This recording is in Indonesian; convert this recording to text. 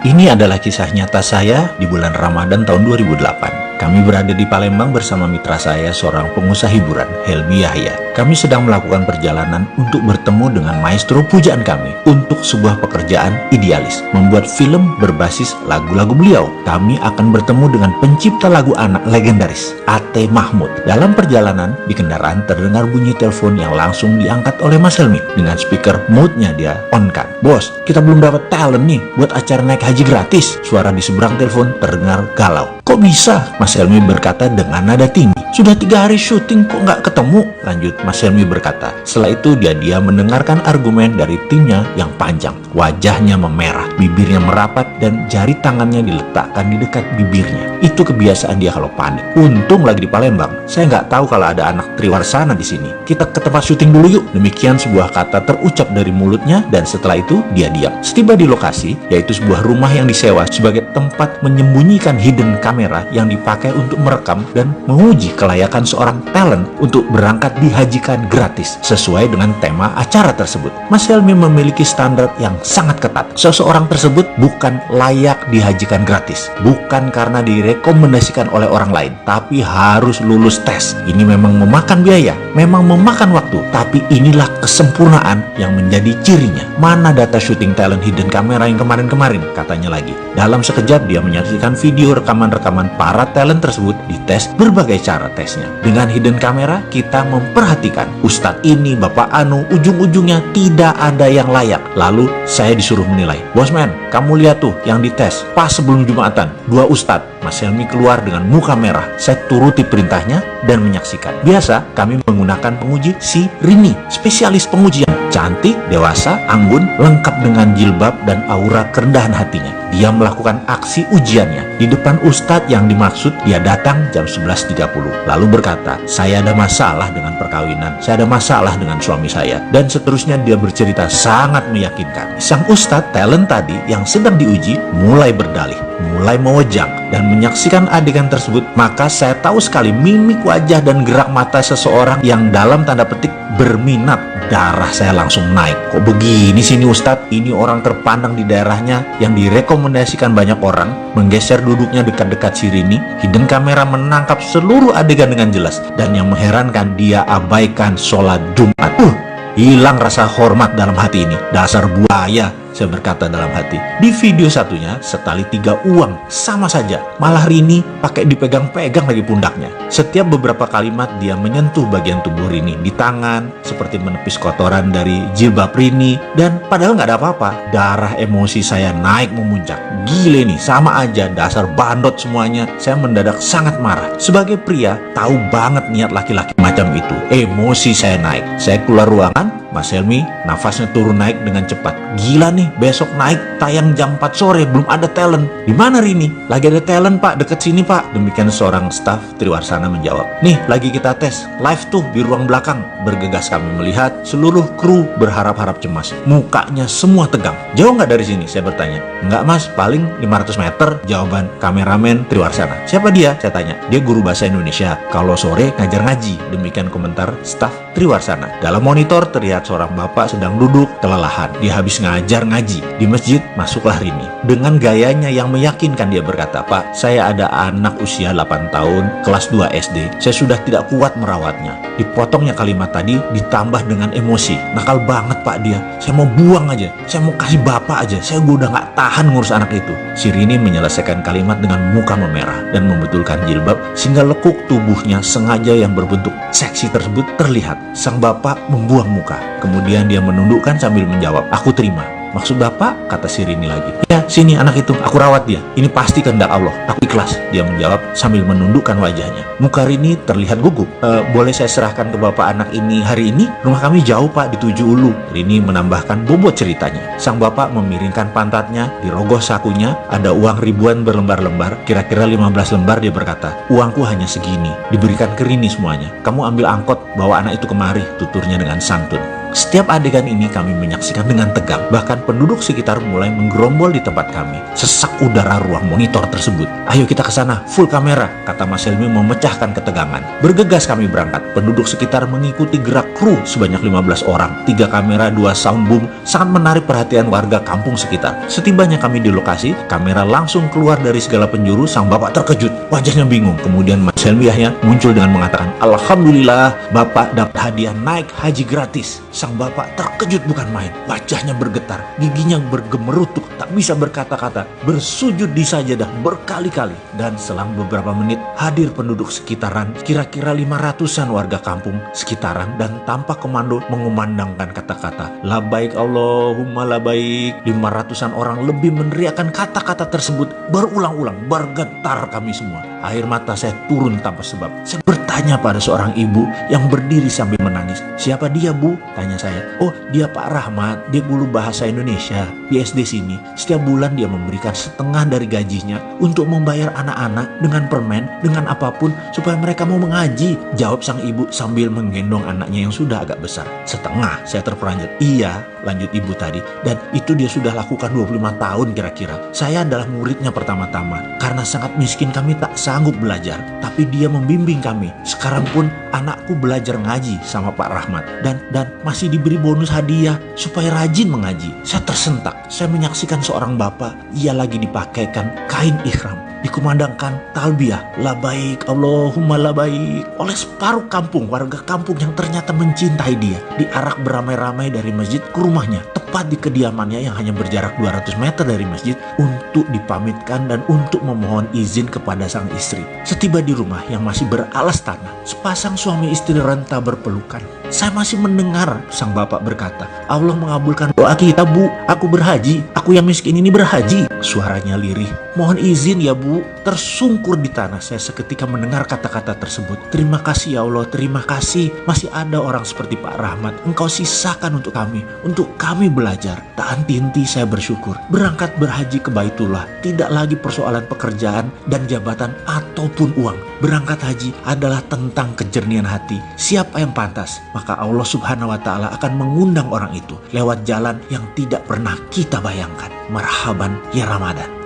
Ini adalah kisah nyata saya di bulan Ramadan tahun 2008. Kami berada di Palembang bersama mitra saya, seorang pengusaha hiburan, Helmi Yahya. Kami sedang melakukan perjalanan untuk bertemu dengan maestro pujaan kami untuk sebuah pekerjaan idealis, membuat film berbasis lagu-lagu beliau. Kami akan bertemu dengan pencipta lagu anak legendaris, A.T. Mahmud. Dalam perjalanan, di kendaraan terdengar bunyi telepon yang langsung diangkat oleh Mas Helmi. Dengan speaker mode-nya dia on-kan. "Bos, kita belum dapat talent nih buat acara naik haji gratis." Suara di seberang telepon terdengar galau. "Kok bisa?" Mas Helmi berkata dengan nada tinggi. "Sudah 3 hari syuting kok nggak ketemu?" Lanjut Mas Helmi berkata. Setelah itu dia mendengarkan argumen dari timnya yang panjang. Wajahnya memerah, bibirnya merapat, dan jari tangannya diletakkan di dekat bibirnya. Itu kebiasaan dia kalau panik. Untung lagi di Palembang. Saya nggak tahu kalau ada anak Triwarsana di sini. "Kita ke tempat syuting dulu yuk." Demikian sebuah kata terucap dari mulutnya, dan setelah itu dia diam. Setiba di lokasi, yaitu sebuah rumah yang disewa sebagai tempat menyembunyikan hidden kamera yang dipakai untuk merekam dan menguji kelayakan seorang talent untuk berangkat dihajikan gratis sesuai dengan tema acara tersebut. Mas Helmi memiliki standar yang sangat ketat. Seseorang tersebut bukan layak dihajikan gratis, bukan karena direkomendasikan oleh orang lain, tapi harus lulus tes. Ini memang memakan biaya, memang memakan waktu, tapi inilah kesempurnaan yang menjadi cirinya. "Mana data syuting talent hidden kamera yang kemarin-kemarin?" katanya lagi. Dalam sekejap dia menyaksikan video rekaman-rekaman para talent tersebut dites berbagai cara tesnya. Dengan hidden kamera kita memperhatikan Ustadz ini, Bapak Anu, ujung-ujungnya tidak ada yang layak. Lalu saya disuruh menilai. "Bosman, kamu lihat tuh yang dites pas sebelum Jumatan, 2 Ustadz." Mas Helmi keluar dengan muka merah. Saya turuti perintahnya dan menyaksikan. Biasa kami menggunakan penguji si Rini, spesialis pengujian. Cantik, dewasa, anggun, lengkap dengan jilbab dan aura kerendahan hatinya. Dia melakukan aksi ujiannya di depan Ustadz yang dimaksud. Dia datang jam 11.30 lalu berkata, "Saya ada masalah dengan perkawinan, saya ada masalah dengan suami saya," dan seterusnya. Dia bercerita sangat meyakinkan. Sang Ustadz talent tadi yang sedang diuji mulai berdalih, mulai mewejang dan menyaksikan adegan tersebut. Maka saya tahu sekali mimik wajah dan gerak mata seseorang yang dalam tanda petik berminat. Darah saya langsung naik. Kok begini sih ini Ustadz? Ini orang terpandang di daerahnya yang direkomendasikan banyak orang. Menggeser duduknya dekat-dekat si Rini. Hidden kamera menangkap seluruh adegan dengan jelas. Dan yang mengherankan, dia abaikan sholat Jumat. Hilang rasa hormat dalam hati ini. Dasar buaya, saya berkata dalam hati. Di video satunya, setali 3 uang sama saja. Malah Rini pakai dipegang-pegang lagi pundaknya. Setiap beberapa kalimat dia menyentuh bagian tubuh Rini di tangan, seperti menepis kotoran dari jilbab Rini. Dan padahal nggak ada apa-apa. Darah emosi saya naik memuncak. Gile nih, sama aja, dasar bandot semuanya. Saya mendadak sangat marah. Sebagai pria, tahu banget niat laki-laki macam itu. Emosi saya naik. Saya keluar ruangan. Mas Helmi nafasnya turun naik dengan cepat. "Gila nih, besok naik tayang jam 4 sore, belum ada talent." "Di mana Rini?" "Lagi ada talent Pak, deket sini Pak." Demikian seorang staf Triwarsana menjawab. "Nih, lagi kita tes, live tuh di ruang belakang." Bergegas kami melihat seluruh kru berharap-harap cemas. Mukanya semua tegang. "Jauh nggak dari sini?" saya bertanya. "Nggak Mas, paling 500 meter." Jawaban kameramen Triwarsana. "Siapa dia?" saya tanya. "Dia guru bahasa Indonesia, kalau sore ngajar ngaji." Demikian komentar staf Triwarsana. Dalam monitor terlihat seorang bapak sedang duduk kelelahan. Dia habis ngajar ngaji. Di masjid masuklah Rini. Dengan gayanya yang meyakinkan dia berkata, "Pak, saya ada anak usia 8 tahun, kelas 2 SD. Saya sudah tidak kuat merawatnya." Dipotongnya kalimat tadi ditambah dengan emosi. "Nakal banget Pak dia. Saya mau buang aja. Saya mau kasih bapak aja. Saya udah nggak tahan ngurus anak itu." Si Rini menyelesaikan kalimat dengan muka memerah dan membetulkan jilbab sehingga lekuk tubuhnya sengaja yang berbentuk seksi tersebut terlihat. Sang bapak membuang muka. Kemudian dia menundukkan sambil menjawab, "Aku terima." "Maksud Bapak?" kata si Rini lagi. "Ya, sini anak itu, aku rawat dia. Ini pasti kehendak Allah. Aku ikhlas." Dia menjawab sambil menundukkan wajahnya. Muka Rini terlihat gugup. Boleh saya serahkan ke Bapak anak ini hari ini? Rumah kami jauh Pak, di 7 Ulu." Rini menambahkan bobot ceritanya. Sang bapak memiringkan pantatnya, dirogoh sakunya, ada uang ribuan berlembar-lembar, kira-kira 15 lembar. Dia berkata, "Uangku hanya segini, diberikan ke Rini semuanya. Kamu ambil angkot, bawa anak itu kemari," tuturnya dengan santun. Setiap adegan ini kami menyaksikan dengan tegang. Bahkan penduduk sekitar mulai menggerombol di tempat kami. Sesak udara ruang monitor tersebut. "Ayo kita ke sana, full kamera," kata Mas Helmi memecahkan ketegangan. Bergegas kami berangkat. Penduduk sekitar mengikuti gerak kru sebanyak 15 orang. 3 kamera, 2 sound boom sangat menarik perhatian warga kampung sekitar. Setibanya kami di lokasi, kamera langsung keluar dari segala penjuru. Sang bapak terkejut, wajahnya bingung. Kemudian Mas Helmi Yahya muncul dengan mengatakan, "Alhamdulillah, bapak dapat hadiah naik haji gratis." Sang bapak terkejut bukan main. Wajahnya bergetar, giginya bergemerutuk, tak bisa berkata-kata, bersujud di sajadah berkali-kali. Dan selang beberapa menit hadir penduduk sekitaran, kira-kira 500-an warga kampung sekitaran, dan tanpa komando mengumandangkan kata-kata "Labaik Allahumma labaik." 500-an orang lebih meneriakkan kata-kata tersebut berulang-ulang. Bergetar kami semua. Air mata saya turun tanpa sebab. Saya bertanya pada seorang ibu yang berdiri sambil menangis. "Siapa dia, Bu?" tanya saya. "Oh, dia Pak Rahmat. Dia guru bahasa Indonesia di SD sini. Setiap bulan dia memberikan setengah dari gajinya untuk membayar anak-anak dengan permen, dengan apapun supaya mereka mau mengaji," jawab sang ibu sambil menggendong anaknya yang sudah agak besar. "Setengah?" saya terperanjat. "Iya," lanjut ibu tadi, "dan itu dia sudah lakukan 25 tahun kira-kira. Saya adalah muridnya pertama-tama. Karena sangat miskin kami tak sanggup belajar, tapi dia membimbing kami. Sekarang pun anakku belajar ngaji sama Pak Rahmat dan masih diberi bonus hadiah supaya rajin mengaji." Saya tersentak. Saya menyaksikan seorang bapak, ia lagi dipakaikan kain ihram, dikumandangkan talbiyah "Labaik Allahumma labaik" oleh separuh kampung, warga kampung yang ternyata mencintai dia. Diarak beramai-ramai dari masjid ke rumahnya, tepat di kediamannya yang hanya berjarak 200 meter dari masjid, untuk dipamitkan dan untuk memohon izin kepada sang istri. Setiba di rumah yang masih beralas tanah, sepasang suami istri renta berpelukan. Saya masih mendengar sang bapak berkata, "Allah mengabulkan doa kita, Bu. Aku berhaji. Aku yang miskin ini berhaji." Suaranya lirih. "Mohon izin ya, Bu." Tersungkur di tanah saya seketika mendengar kata-kata tersebut. "Terima kasih ya Allah, terima kasih. Masih ada orang seperti Pak Rahmat. Engkau sisakan untuk kami belajar." Tak henti-henti saya bersyukur. Berangkat berhaji ke Baitullah tidak lagi persoalan pekerjaan dan jabatan ataupun uang. Berangkat haji adalah tentang kejernihan hati. Siapa yang pantas, maka Allah Subhanahu wa Ta'ala akan mengundang orang itu lewat jalan yang tidak pernah kita bayangkan. Marhaban ya Ramadan.